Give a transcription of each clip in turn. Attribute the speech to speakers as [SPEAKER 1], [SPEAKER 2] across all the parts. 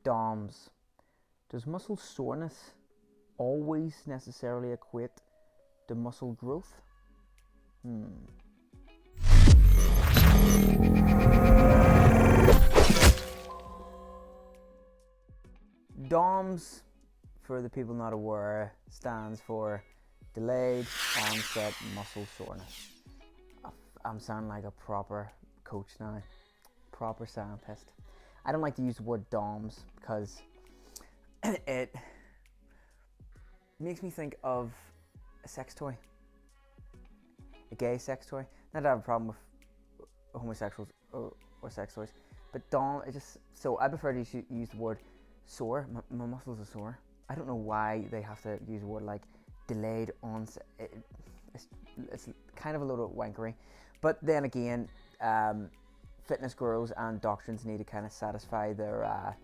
[SPEAKER 1] DOMS. Does muscle soreness always necessarily equate to muscle growth? DOMS, for the people not aware, stands for delayed onset muscle soreness. I'm sounding like a proper coach now, proper scientist. I don't like to use the word DOMS because it makes me think of a sex toy, a gay sex toy. Not that I have a problem with homosexuals or sex toys, but DOM, so I prefer to use the word sore. My muscles are sore. I don't know why they have to use a word like delayed onset. It's kind of a little wankery. But then again, fitness gurus and doctrines need to kind of satisfy their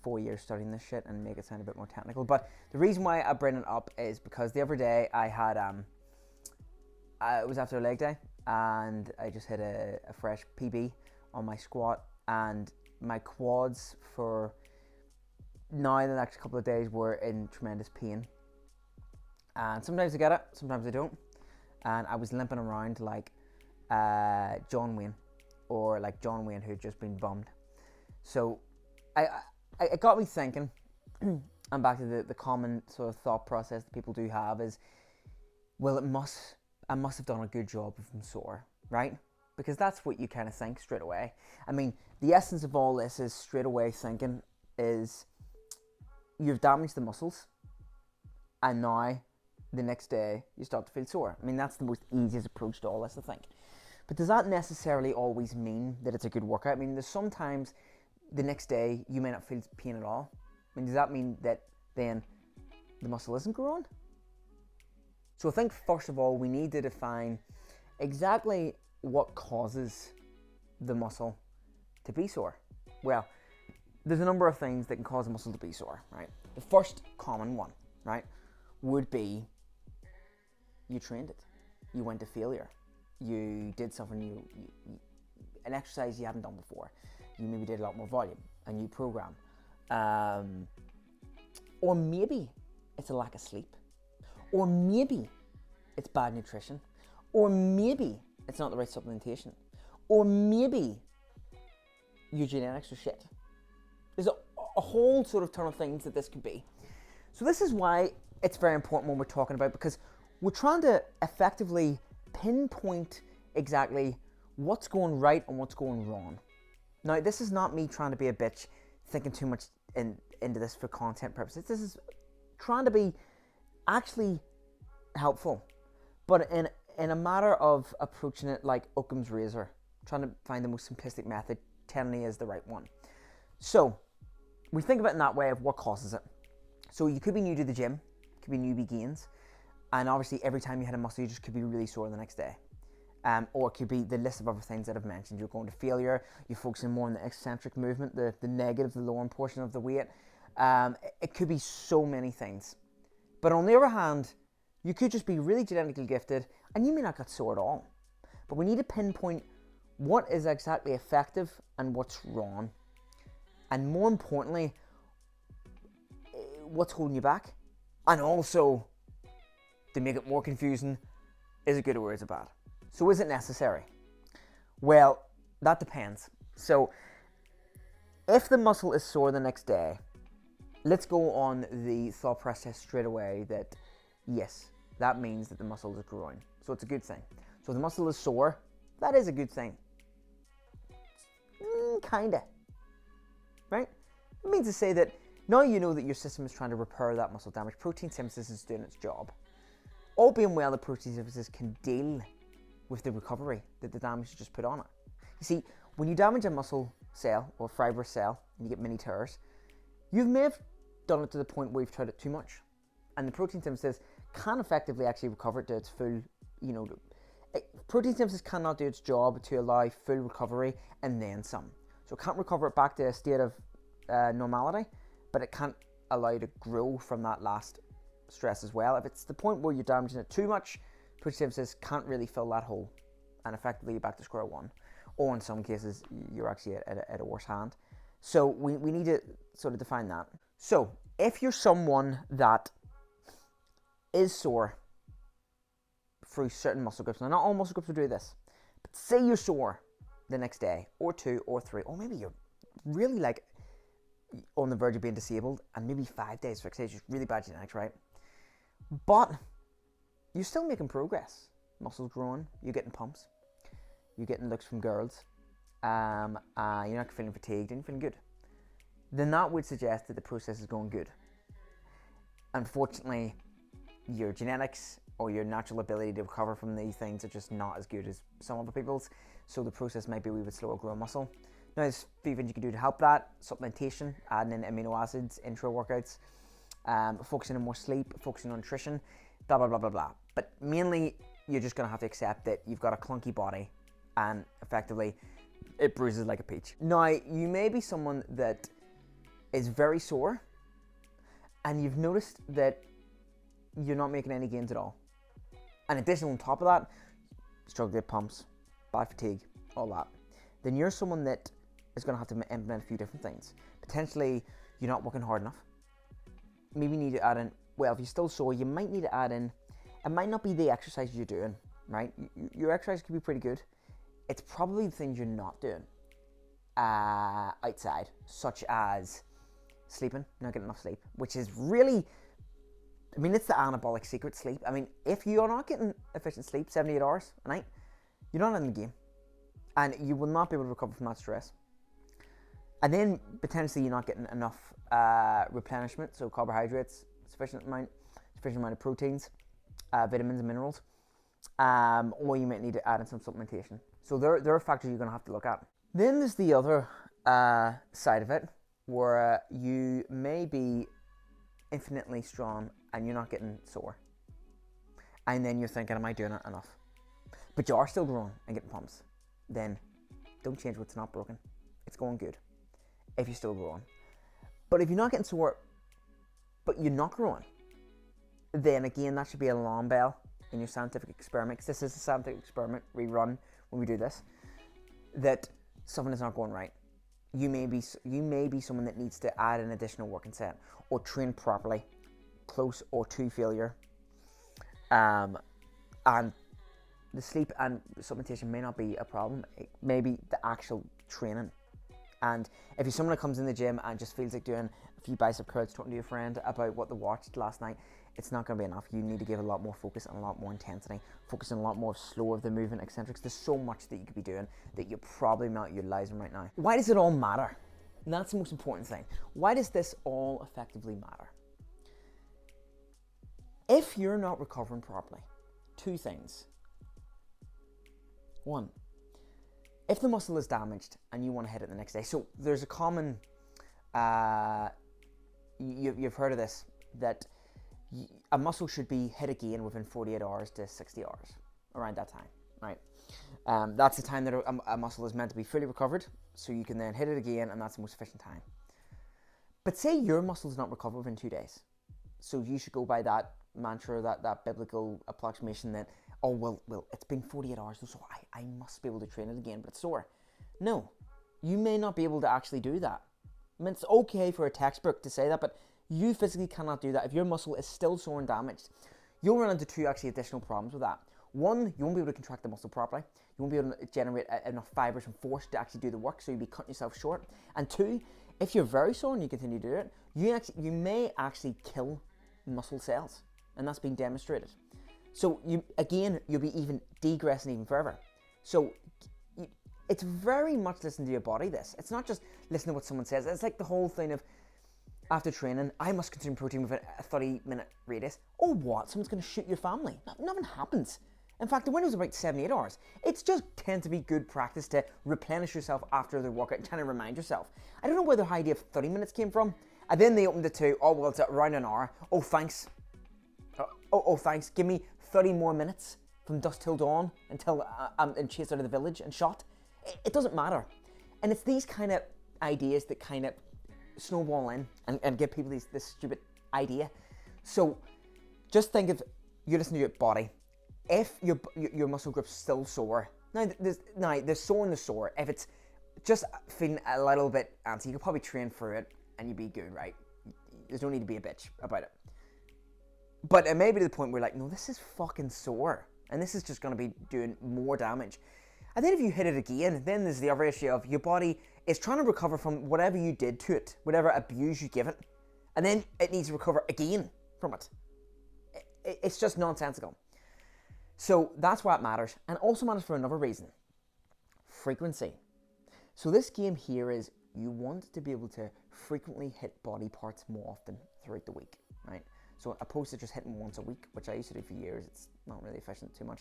[SPEAKER 1] 4 years studying this shit and make it sound a bit more technical. But the reason why I bring it up is because the other day I had it was after a leg day and I just hit a fresh PB on my squat, and my quads for now the next couple of days were in tremendous pain. And sometimes I get it, sometimes I don't. And I was limping around like John Wayne, or like John Wayne who'd just been bummed. So it got me thinking, and back to the common sort of thought process that people do have is, well, I must have done a good job if I'm sore, right? Because that's what you kind of think straight away. I mean, the essence of all this is straight away thinking is you've damaged the muscles, and now the next day you start to feel sore. I mean, that's the most easiest approach to all this, I think. But does that necessarily always mean that it's a good workout? I mean, there's sometimes the next day you may not feel pain at all. I mean, does that mean that then the muscle isn't growing? So I think first of all we need to define exactly what causes the muscle to be sore. Well, there's a number of things that can cause a muscle to be sore, right? The first common one, right, would be you trained it. You went to failure. You did something an exercise you hadn't done before. You maybe did a lot more volume, a new program. Or maybe it's a lack of sleep. Or maybe it's bad nutrition. Or maybe it's not the right supplementation. Or maybe your genetics are shit. There's a whole sort of ton of things that this could be. So this is why it's very important when we're talking about, because we're trying to effectively pinpoint exactly what's going right and what's going wrong. Now, this is not me trying to be a bitch, thinking too much into this for content purposes. This is trying to be actually helpful, but in a matter of approaching it like Occam's razor, trying to find the most simplistic method, telling you is the right one. So we think of it in that way of what causes it. So you could be new to the gym, could be newbie gains, and obviously every time you hit a muscle you just could be really sore the next day. Or it could be the list of other things that I've mentioned. You're going to failure, you're focusing more on the eccentric movement, the negative, the lower portion of the weight. It could be so many things. But on the other hand, you could just be really genetically gifted and you may not get sore at all. But we need to pinpoint what is exactly effective and what's wrong. And more importantly, what's holding you back. And also, to make it more confusing, is it good or is it bad? So is it necessary? Well, that depends. So if the muscle is sore the next day, let's go on the thought process straight away that yes, that means that the muscle is growing. So it's a good thing. So if the muscle is sore, that is a good thing. Kinda. Right? It means to say that now you know that your system is trying to repair that muscle damage. Protein synthesis is doing its job. All being well, the protein synthesis can deal with the recovery that the damage you just put on it. You see, when you damage a muscle cell or fibrous cell and you get mini tears, you may have done it to the point where you've tried it too much. And the protein synthesis can effectively actually recover it to its full, protein synthesis cannot do its job to allow full recovery and then some. So it can't recover it back to a state of normality, but it can't allow you to grow from that last stress as well. If it's the point where you're damaging it too much, protein synthesis can't really fill that hole, and effectively you're back to square one. Or in some cases, you're actually at a worse hand. So we need to sort of define that. So if you're someone that is sore through certain muscle groups, now not all muscle groups will do this, but say you're sore the next day, or 2 or 3, or maybe you're really like on the verge of being disabled, and maybe 5 days, 6 days, just really bad genetics, right? But you're still making progress. Muscles growing, you're getting pumps, you're getting looks from girls, you're not feeling fatigued, and you're feeling good. Then that would suggest that the process is going good. Unfortunately, your genetics or your natural ability to recover from these things are just not as good as some other people's, so the process might be a wee bit slower growing muscle. Now, there's a few things you can do to help that. Supplementation, adding in amino acids, intro workouts, focusing on more sleep, focusing on nutrition, blah, blah, blah, blah, blah. But mainly, you're just going to have to accept that you've got a clunky body, and effectively, it bruises like a peach. Now, you may be someone that is very sore, and you've noticed that you're not making any gains at all. And additional on top of that, struggle to get pumps, bad fatigue, all that. Then you're someone that is going to have to implement a few different things. Potentially, you're not working hard enough. Maybe you need to add in, well, if you're still sore, you might need to add in, it might not be the exercise you're doing, right? Your exercise could be pretty good. It's probably the things you're not doing outside, such as sleeping, not getting enough sleep, which is really, I mean, it's the anabolic secret, sleep. I mean, if you are not getting efficient sleep, 78 hours a night, you're not in the game. And you will not be able to recover from that stress. And then, potentially, you're not getting enough replenishment, so carbohydrates, sufficient amount of proteins, vitamins and minerals, or you might need to add in some supplementation. So there are factors you're going to have to look at. Then there's the other side of it, where you may be infinitely strong and you're not getting sore. And then you're thinking, am I doing it enough? But you are still growing and getting pumps. Then don't change what's not broken. It's going good if you're still growing. But if you're not getting sore, but you're not growing, then again, that should be an alarm bell in your scientific experiment, because this is a scientific experiment we run when we do this, that something is not going right. You may be someone that needs to add an additional working set or train properly, close or to failure. And the sleep and supplementation may not be a problem. It may be the actual training. And if you're someone that comes in the gym and just feels like doing a few bicep curls, talking to your friend about what they watched last night, it's not going to be enough. You need to give a lot more focus and a lot more intensity, focus on a lot more slow of the movement, eccentrics. There's so much that you could be doing that you're probably not utilizing right now. Why does it all matter? And that's the most important thing. Why does this all effectively matter? If you're not recovering properly, two things. One, if the muscle is damaged and you want to hit it the next day. So there's a common, you've heard of this, that a muscle should be hit again within 48 hours to 60 hours, around that time, right? That's the time that a muscle is meant to be fully recovered, so you can then hit it again, and that's the most efficient time. But say your muscle is not recovered within 2 days, so you should go by that mantra, that biblical approximation that, oh, well, it's been 48 hours, so I must be able to train it again, but it's sore. No, you may not be able to actually do that. I mean, it's okay for a textbook to say that, but you physically cannot do that. If your muscle is still sore and damaged, you'll run into two actually additional problems with that. One, you won't be able to contract the muscle properly. You won't be able to generate enough fibers and force to actually do the work, so you'll be cutting yourself short. And two, if you're very sore and you continue to do it, you may actually kill muscle cells, and that's been demonstrated. So you'll be even degressing even further. So it's very much listening to your body, this. It's not just listening to what someone says. It's like the whole thing of, after training, I must consume protein within a 30-minute radius. Oh, what? Someone's going to shoot your family. Nothing happens. In fact, the window's about 78 hours. It's just tends to be good practice to replenish yourself after the workout and kind of remind yourself. I don't know where the idea of 30 minutes came from. And then they opened it to, oh, well, it's around an hour. Oh, thanks. Oh, thanks. Give me 30 more minutes from dusk till dawn until I'm chased out of the village and shot. It doesn't matter. And it's these kind of ideas that kind of snowball in and give people this stupid idea. So just think of, you listen to your body. If your muscle group's still sore, now there's sore and the sore. If it's just feeling a little bit antsy, you could probably train through it and you'd be good, right? There's no need to be a bitch about it. But it may be to the point where you're like, no, this is fucking sore, and this is just going to be doing more damage. And then if you hit it again, then there's the other issue of your body is trying to recover from whatever you did to it, whatever abuse you give it, and then it needs to recover again from it. It's just nonsensical. So that's why it matters, and also matters for another reason: frequency. So this game here is you want to be able to frequently hit body parts more often throughout the week, right? So opposed to just hitting once a week, which I used to do for years, it's not really efficient too much.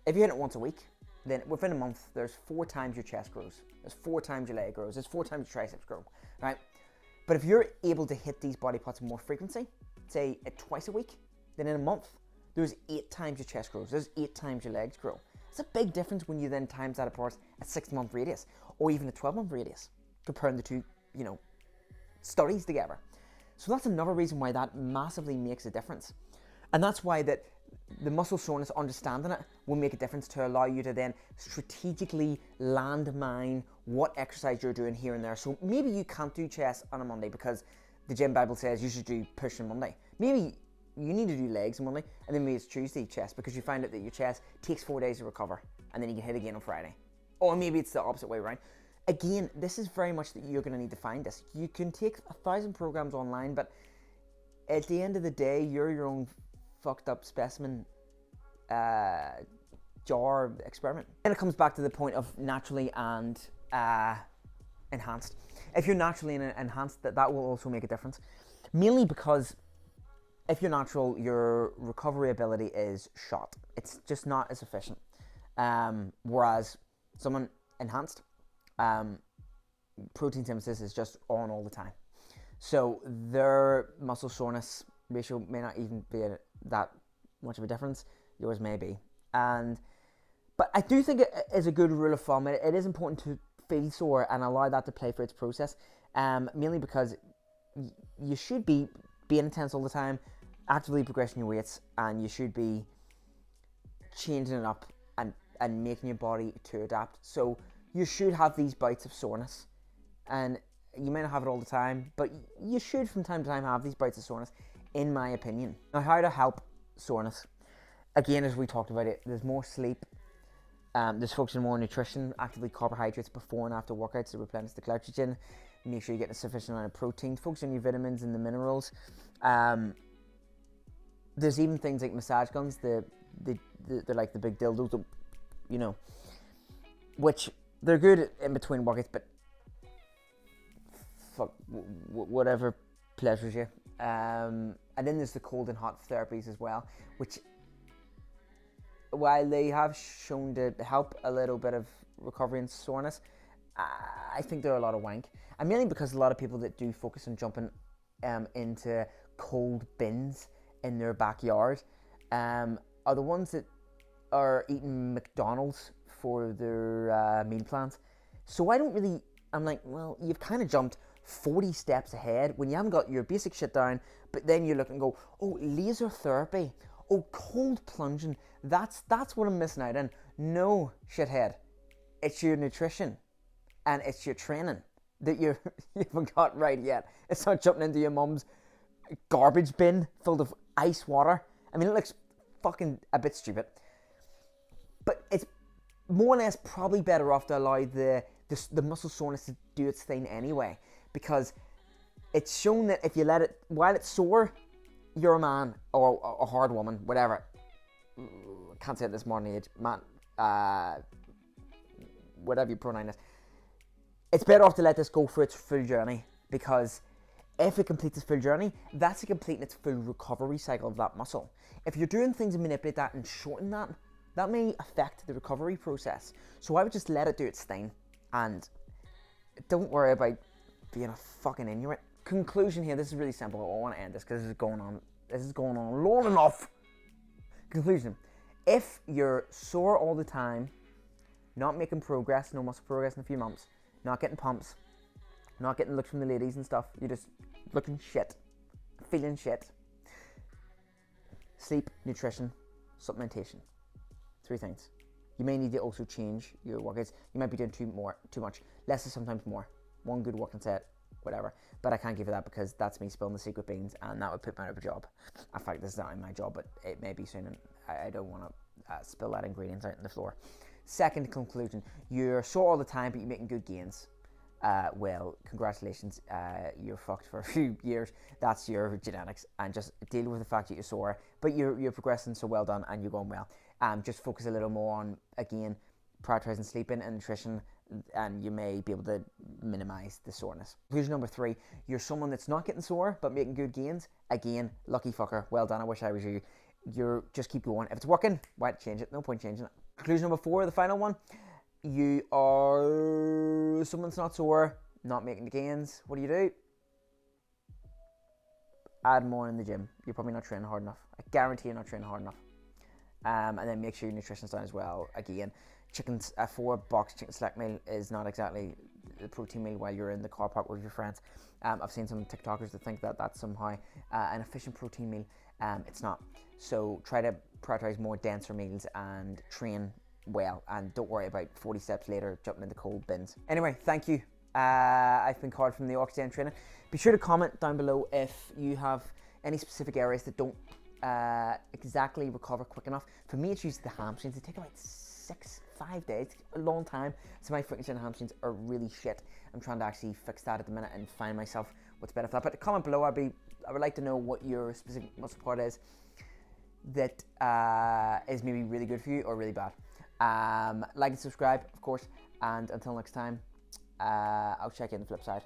[SPEAKER 1] If you hit it once a week, then within a month, there's 4 times your chest grows. There's 4 times your leg grows. There's 4 times your triceps grow, right? But if you're able to hit these body parts with more frequency, say twice a week, then in a month, there's 8 times your chest grows. There's 8 times your legs grow. It's a big difference when you then times that apart a 6-month radius, or even a 12-month radius, comparing the two, studies together. So that's another reason why that massively makes a difference. And that's why that the muscle soreness, understanding it, will make a difference to allow you to then strategically landmine what exercise you're doing here and there. So maybe you can't do chest on a Monday because the gym Bible says you should do push on Monday. Maybe you need to do legs on Monday, and then maybe it's Tuesday chest because you find out that your chest takes 4 days to recover, and then you can hit again on Friday. Or maybe it's the opposite way around. Again, this is very much that you're going to need to find this. You can take 1,000 programs online, but at the end of the day, you're your own fucked up specimen jar experiment. And it comes back to the point of naturally and enhanced. If you're naturally enhanced, that will also make a difference. Mainly because if you're natural, your recovery ability is shot. It's just not as efficient. Whereas someone enhanced, protein synthesis is just on all the time. So their muscle soreness ratio may not even be that much of a difference. Yours may be. But I do think it is a good rule of thumb. It is important to feel sore and allow that to play for its process. Mainly because you should be being intense all the time, actively progressing your weights, and you should be changing it up and making your body to adapt. So you should have these bouts of soreness, and you may not have it all the time, but you should from time to time have these bouts of soreness, in my opinion. Now, how to help soreness? Again, as we talked about it, there's more sleep, there's focusing more on nutrition, actively carbohydrates before and after workouts to replenish the glycogen, make sure you get a sufficient amount of protein, focus on your vitamins and the minerals. There's even things like massage guns, they're like the big dildos, which they're good in between workouts, but fuck, whatever pleasures you. And then there's the cold and hot therapies as well, which, while they have shown to help a little bit of recovery and soreness, I think they're a lot of wank. And mainly because a lot of people that do focus on jumping into cold bins in their backyard are the ones that are eating McDonald's for their meal plans. So I'm like, well, you've kind of jumped 40 steps ahead when you haven't got your basic shit down, but then you look and go, oh, laser therapy, oh, cold plunging, that's what I'm missing out on. No, shithead, it's your nutrition and it's your training that you haven't got right yet. It's not jumping into your mum's garbage bin filled with ice water. I mean, it looks fucking a bit stupid, but it's more or less probably better off to allow the muscle soreness to do its thing anyway, because it's shown that if you let it, while it's sore, you're a man or a hard woman, whatever. Can't say it this modern age, man. Whatever your pronoun is. It's better off to let this go for its full journey, because if it completes its full journey, that's completing its full recovery cycle of that muscle. If you're doing things to manipulate that and shorten that, that may affect the recovery process. So I would just let it do its thing, and don't worry about being a fucking Inuit. Conclusion here, this is really simple. I want to end this because this is going on long enough. Conclusion: if you're sore all the time, not making progress, no muscle progress in a few months, not getting pumps, not getting looks from the ladies and stuff, you're just looking shit, feeling shit. Sleep, nutrition, supplementation. 3 things. You may need to also change your workouts. You might be doing too much. Less is sometimes more. One good working set, whatever. But I can't give you that because that's me spilling the secret beans, and that would put me out of a job. In fact, this is not in my job, but it may be soon, and I don't want to spill that ingredients out on the floor. Second conclusion, you're sore all the time, but you're making good gains. Well, congratulations, you're fucked for a few years. That's your genetics, and just deal with the fact that you're sore, but you're progressing, so well done, and you're going well. Just focus a little more on, again, prioritizing sleeping and nutrition, and you may be able to minimize the soreness. Conclusion number 3, you're someone that's not getting sore but making good gains. Again, lucky fucker, well done, I wish I was you. You're just keep going. If it's working, why change it? No point changing it. Conclusion number 4, the final one, you are someone that's not sore, not making the gains. What do? Add more in the gym. You're probably not training hard enough. I guarantee you're not training hard enough. And then make sure your nutrition's down as well. Again, a 4-box chicken select meal is not exactly the protein meal while you're in the car park with your friends. I've seen some TikTokers that think that that's somehow an efficient protein meal. It's not. So try to prioritize more denser meals and train well, and don't worry about 40 steps later jumping in the cold bins. Anyway, thank you. I've been Carl from the Oxygen Training. Be sure to comment down below if you have any specific areas that don't exactly recover quick enough. For me, it's usually the hamstrings. They take about 5 days, a long time. So my frequency and hamstrings are really shit. I'm trying to actually fix that at the minute and find myself what's better for that. But comment below. I would like to know what your specific muscle part is that is maybe really good for you or really bad. Like and subscribe, of course. And until next time, I'll check you on the flip side.